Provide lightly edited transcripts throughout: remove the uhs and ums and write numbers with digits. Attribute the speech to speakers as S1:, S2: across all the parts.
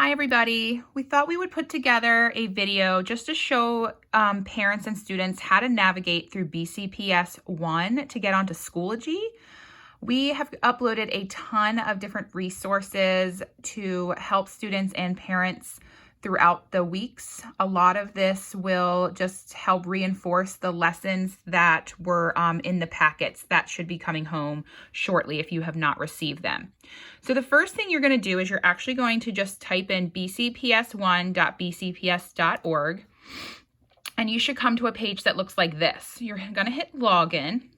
S1: Hi everybody. We thought we would put together a video just to show parents and students how to navigate through BCPS 1 to get onto Schoology. We have uploaded a ton of different resources to help students and parents throughout the weeks. A lot of this will just help reinforce the lessons that were in the packets that should be coming home shortly if you have not received them. So the first thing you're going to do is you're actually going to just type in bcps1.bcps.org, and you should come to a page that looks like this. You're going to hit login,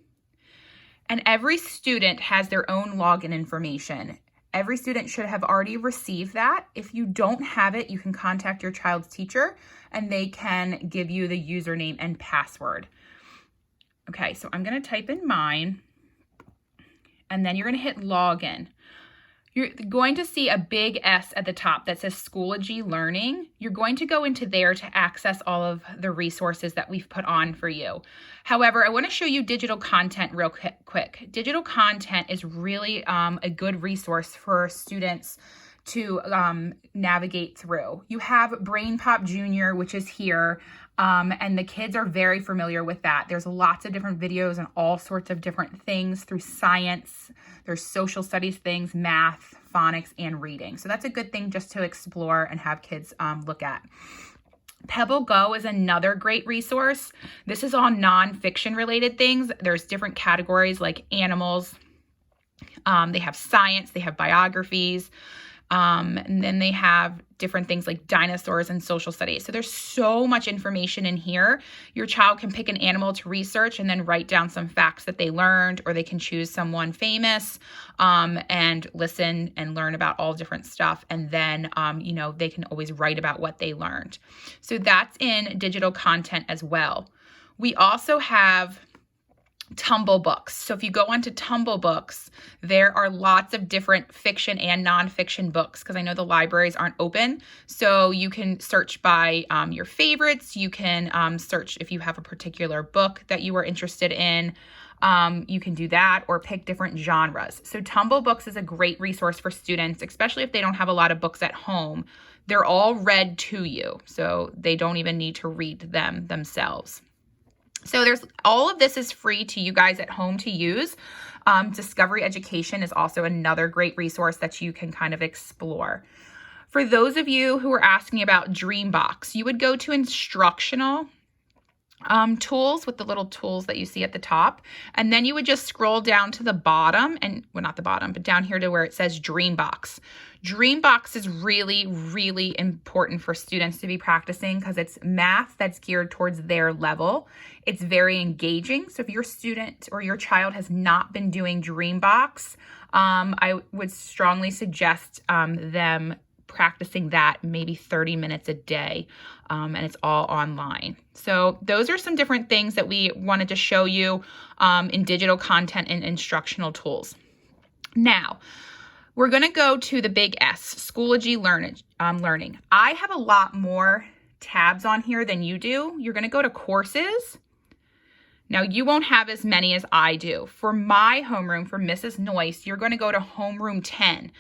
S1: and every student has their own login information. Every student should have already received that. If you don't have it, you can contact your child's teacher and they can give you the username and password. Okay, so I'm going to type in mine, and then you're going to hit login. You're going to see a big S at the top that says Schoology Learning. You're going to go into there to access all of the resources that we've put on for you. However, I want to show you digital content real quick. Digital content is really a good resource for students to navigate through. You have Brain Pop Junior, which is here, and the kids are very familiar with that. There's lots of different videos and all sorts of different things through science. There's social studies things, math, phonics, and reading. So that's a good thing just to explore and have kids look at. Pebble Go is another great resource. This is all nonfiction related things. There's different categories like animals. They have science, they have biographies. And then they have different things like dinosaurs and social studies. So there's so much information in here. Your child can pick an animal to research and then write down some facts that they learned, or they can choose someone famous and listen and learn about all different stuff. And then, they can always write about what they learned. So that's in digital content as well. We also have Tumble Books. So if you go onto Tumble Books, there are lots of different fiction and nonfiction books, because I know the libraries aren't open. So you can search by your favorites. You can search if you have a particular book that you are interested in. You can do that, or pick different genres. So Tumble Books is a great resource for students, especially if they don't have a lot of books at home. They're all read to you, so they don't even need to read them themselves. So all of this is free to you guys at home to use. Discovery Education is also another great resource that you can kind of explore. For those of you who are asking about Dreambox, you would go to instructional tools with the little tools that you see at the top. And then you would just scroll down to the bottom, and well, not the bottom, but down here to where it says Dreambox. Dreambox is really, really important for students to be practicing because it's math that's geared towards their level. It's very engaging. So if your student or your child has not been doing Dreambox, I would strongly suggest them practicing that maybe 30 minutes a day, and it's all online. So those are some different things that we wanted to show you in digital content and instructional tools. Now, we're going to go to the big S, Schoology Learning. I have a lot more tabs on here than you do. You're going to go to Courses. Now, you won't have as many as I do. For my homeroom, for Mrs. Noyce, you're going to go to Homeroom 10.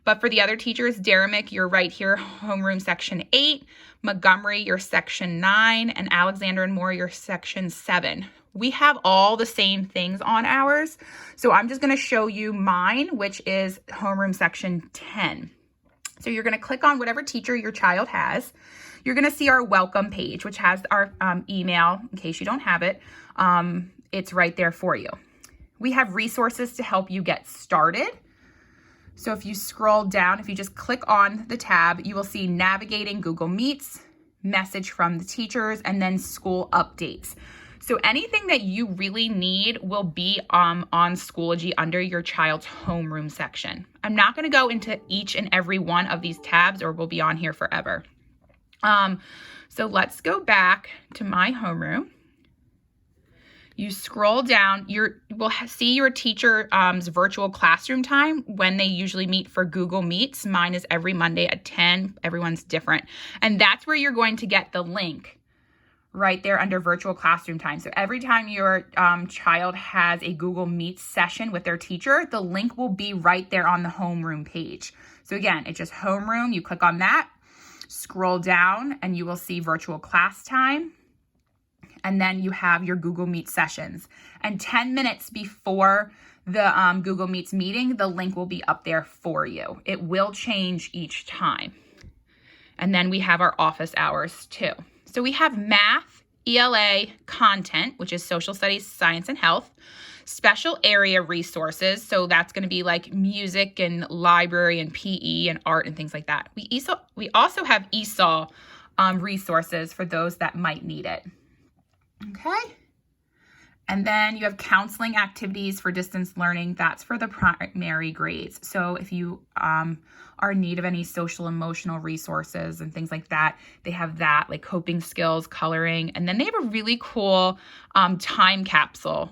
S1: But for the other teachers, Deremick, you're right here, Homeroom Section 8. Montgomery, you're Section 9. And Alexander and Moore, you're Section 7. We have all the same things on ours. So I'm just going to show you mine, which is Homeroom Section 10. So you're going to click on whatever teacher your child has. You're going to see our welcome page, which has our email in case you don't have it. It's right there for you. We have resources to help you get started. So if you scroll down, if you just click on the tab, you will see Navigating Google Meets, Message from the Teachers, and then School Updates. So anything that you really need will be on Schoology under your child's homeroom section. I'm not going to go into each and every one of these tabs, or we'll be on here forever. So let's go back to my homeroom. You scroll down, we'll see your teacher's virtual classroom time when they usually meet for Google Meets. Mine is every Monday at 10. Everyone's different. And that's where you're going to get the link right there under virtual classroom time. So every time your child has a Google Meet session with their teacher, the link will be right there on the homeroom page. So again, it's just homeroom. You click on that. Scroll down and you will see virtual class time. And then you have your Google Meet sessions. And 10 minutes before the Google Meets meeting, the link will be up there for you. It will change each time. And then we have our office hours too. So we have math, ELA, content, which is social studies, science, and health, special area resources. So that's going to be like music and library and PE and art and things like that. We also have ESOL resources for those that might need it. Okay. And then you have counseling activities for distance learning. That's for the primary grades. So if you are in need of any social emotional resources and things like that, they have that, like coping skills, coloring. And then they have a really cool time capsule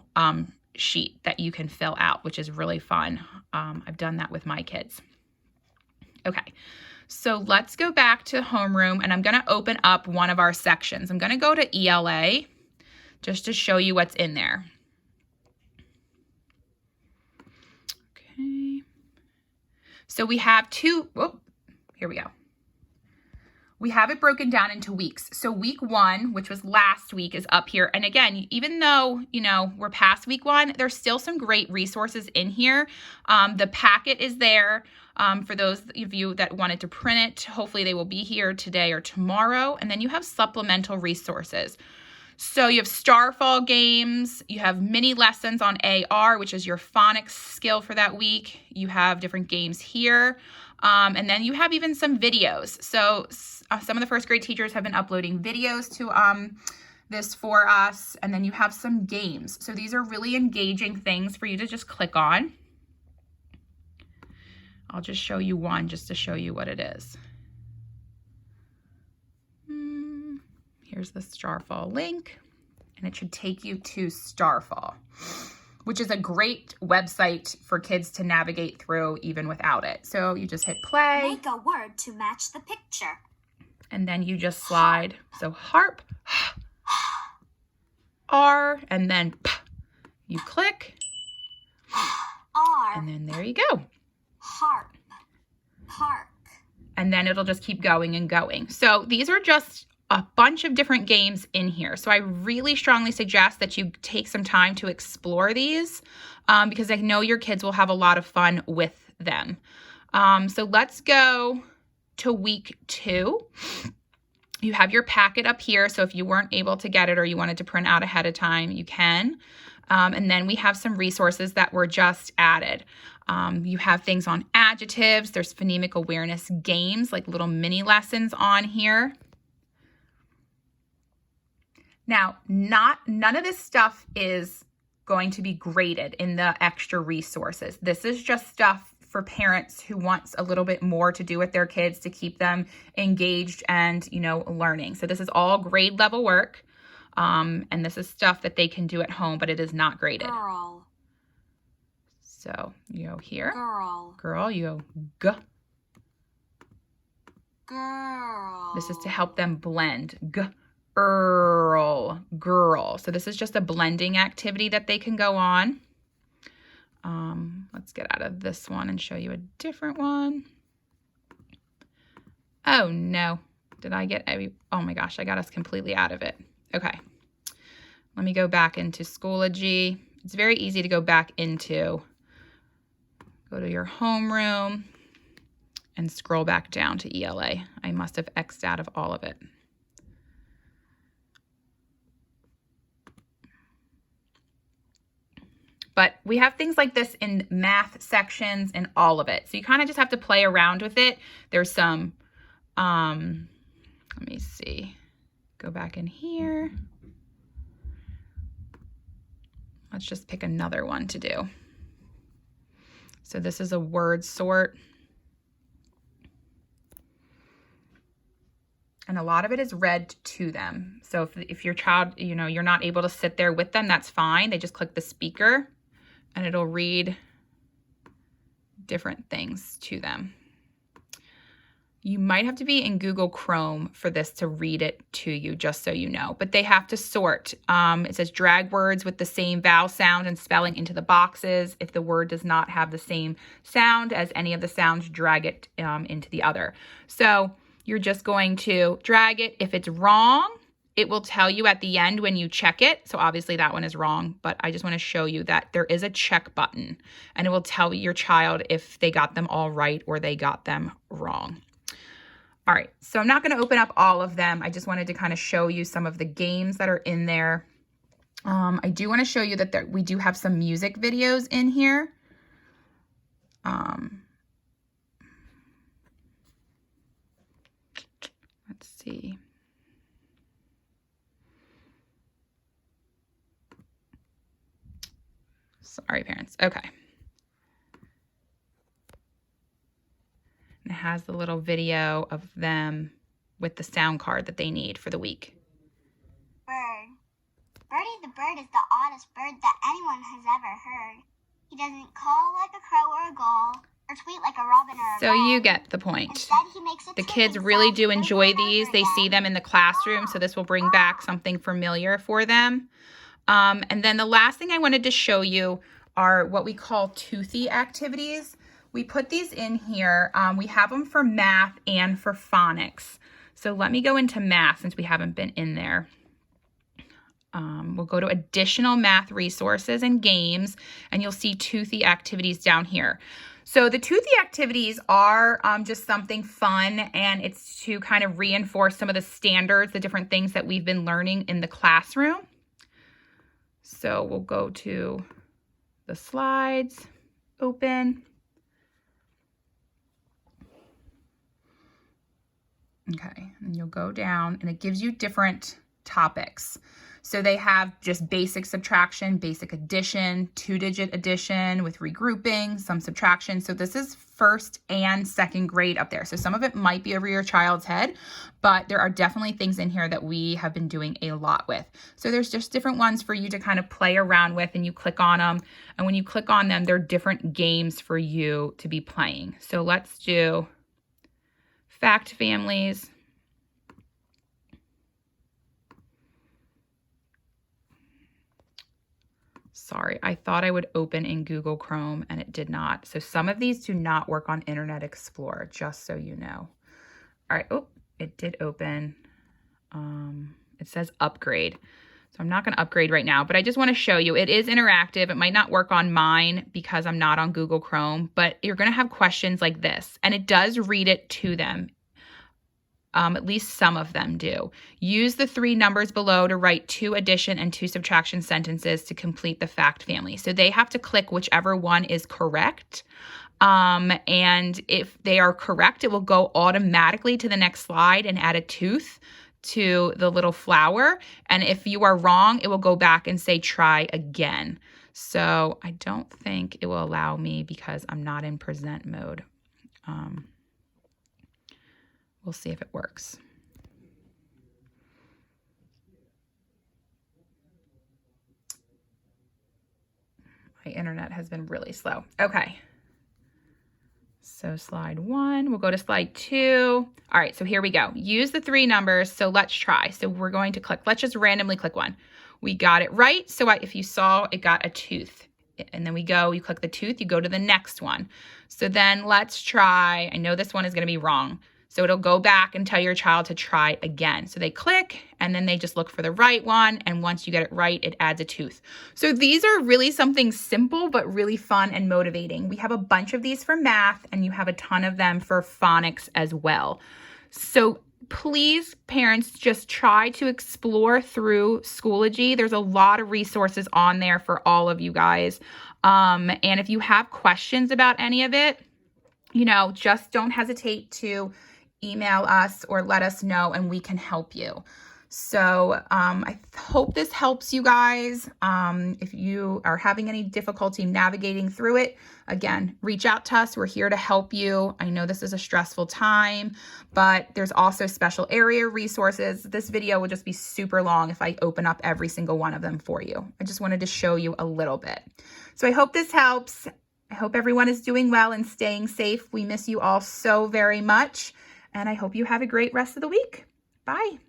S1: sheet that you can fill out, which is really fun. I've done that with my kids. Okay. So let's go back to homeroom, and I'm going to open up one of our sections. I'm going to go to ELA. Just to show you what's in there. Okay. So we have here we go. We have it broken down into weeks. So week 1, which was last week, is up here. And again, even though, we're past week 1, there's still some great resources in here. The packet is there for those of you that wanted to print it. Hopefully they will be here today or tomorrow. And then you have supplemental resources. So you have Starfall games, you have mini lessons on AR, which is your phonics skill for that week. You have different games here. And then you have even some videos. So some of the first grade teachers have been uploading videos to this for us. And then you have some games. So these are really engaging things for you to just click on. I'll just show you one just to show you what it is. Here's the Starfall link, and it should take you to Starfall, which is a great website for kids to navigate through even without it. So you just hit play.
S2: Make a word to match the picture.
S1: And then you just slide. So harp, R, and then P. You click.
S2: R.
S1: And then there you go.
S2: Harp. Park.
S1: And then it'll just keep going and going. So these are just a bunch of different games in here. So I really strongly suggest that you take some time to explore these because I know your kids will have a lot of fun with them. So let's go to week 2. You have your packet up here. So if you weren't able to get it or you wanted to print out ahead of time, you can. And then we have some resources that were just added. You have things on adjectives. There's phonemic awareness games, like little mini lessons on here. Now, none of this stuff is going to be graded in the extra resources. This is just stuff for parents who wants a little bit more to do with their kids to keep them engaged and, learning. So this is all grade level work. And this is stuff that they can do at home, but it is not graded.
S2: Girl.
S1: So you go here.
S2: Girl.
S1: Girl, you go G.
S2: Girl.
S1: This is to help them blend. G. Girl. So this is just a blending activity that they can go on. Let's get out of this one and show you a different one. Oh no, oh my gosh, I got us completely out of it. Okay, let me go back into Schoology. It's very easy to go back into. Go to your homeroom and scroll back down to ELA. I must have X'd out of all of it. But we have things like this in math sections and all of it. So you kind of just have to play around with it. There's some, let me see, go back in here. Let's just pick another one to do. So this is a word sort. And a lot of it is read to them. So if your child, you're not able to sit there with them, that's fine. They just click the speaker and it'll read different things to them. You might have to be in Google Chrome for this to read it to you, just so you know. But they have to sort. It says drag words with the same vowel sound and spelling into the boxes. If the word does not have the same sound as any of the sounds, drag it into the other. So you're just going to drag it. If it's wrong, it will tell you at the end when you check it. So obviously that one is wrong, but I just want to show you that there is a check button and it will tell your child if they got them all right or they got them wrong. All right, so I'm not going to open up all of them. I just wanted to kind of show you some of the games that are in there. I do want to show you that we do have some music videos in here. Let's see. Sorry, parents. Okay. It has the little video of them with the sound card that they need for the week.
S2: Bird. Birdie the bird is the oddest bird that anyone has ever heard. He doesn't call like a crow or a gull, or tweet like a robin or a
S1: So
S2: wren.
S1: you get the point.
S2: Instead, he makes a
S1: The
S2: ticking
S1: kids really
S2: sound
S1: do
S2: over
S1: enjoy
S2: and over
S1: these. They see
S2: again.
S1: them in the classroom, so this will bring back something familiar for them. And then the last thing I wanted to show you are what we call toothy activities. We put these in here. We have them for math and for phonics. So let me go into math since we haven't been in there. We'll go to additional math resources and games, and you'll see toothy activities down here. So the toothy activities are just something fun, and it's to kind of reinforce some of the standards, the different things that we've been learning in the classroom. So we'll go to the slides, open. Okay, and you'll go down, and it gives you different topics. So they have just basic subtraction, basic addition, two-digit addition with regrouping, some subtraction. So this is first and second grade up there. So some of it might be over your child's head, but there are definitely things in here that we have been doing a lot with. So there's just different ones for you to kind of play around with, and you click on them. And when you click on them, there are different games for you to be playing. So let's do fact families. Sorry, I thought I would open in Google Chrome and it did not. So some of these do not work on Internet Explorer, just so you know. All right, oh, it did open. It says upgrade. So I'm not going to upgrade right now, but I just want to show you it is interactive. It might not work on mine because I'm not on Google Chrome, but you're going to have questions like this, and it does read it to them. At least some of them do. Use the 3 numbers below to write 2 addition and 2 subtraction sentences to complete the fact family. So they have to click whichever one is correct. And if they are correct, it will go automatically to the next slide and add a tooth to the little flower. And if you are wrong, it will go back and say try again. So I don't think it will allow me because I'm not in present mode. We'll see if it works. My internet has been really slow. Okay. So slide 1, we'll go to slide 2. All right, so here we go. Use the 3 numbers. So let's try. So we're going to click, let's just randomly click one. We got it right. So if you saw, it got a tooth. And then you click the tooth, you go to the next one. So then let's try, I know this one is going to be wrong. So it'll go back and tell your child to try again. So they click and then they just look for the right one. And once you get it right, it adds a tooth. So these are really something simple, but really fun and motivating. We have a bunch of these for math, and you have a ton of them for phonics as well. So please, parents, just try to explore through Schoology. There's a lot of resources on there for all of you guys. And if you have questions about any of it, just don't hesitate to email us or let us know, and we can help you. So I hope this helps you guys. If you are having any difficulty navigating through it, again, reach out to us. We're here to help you. I know this is a stressful time, but there's also special area resources. This video will just be super long if I open up every single one of them for you. I just wanted to show you a little bit. So I hope this helps. I hope everyone is doing well and staying safe. We miss you all so very much, and I hope you have a great rest of the week. Bye.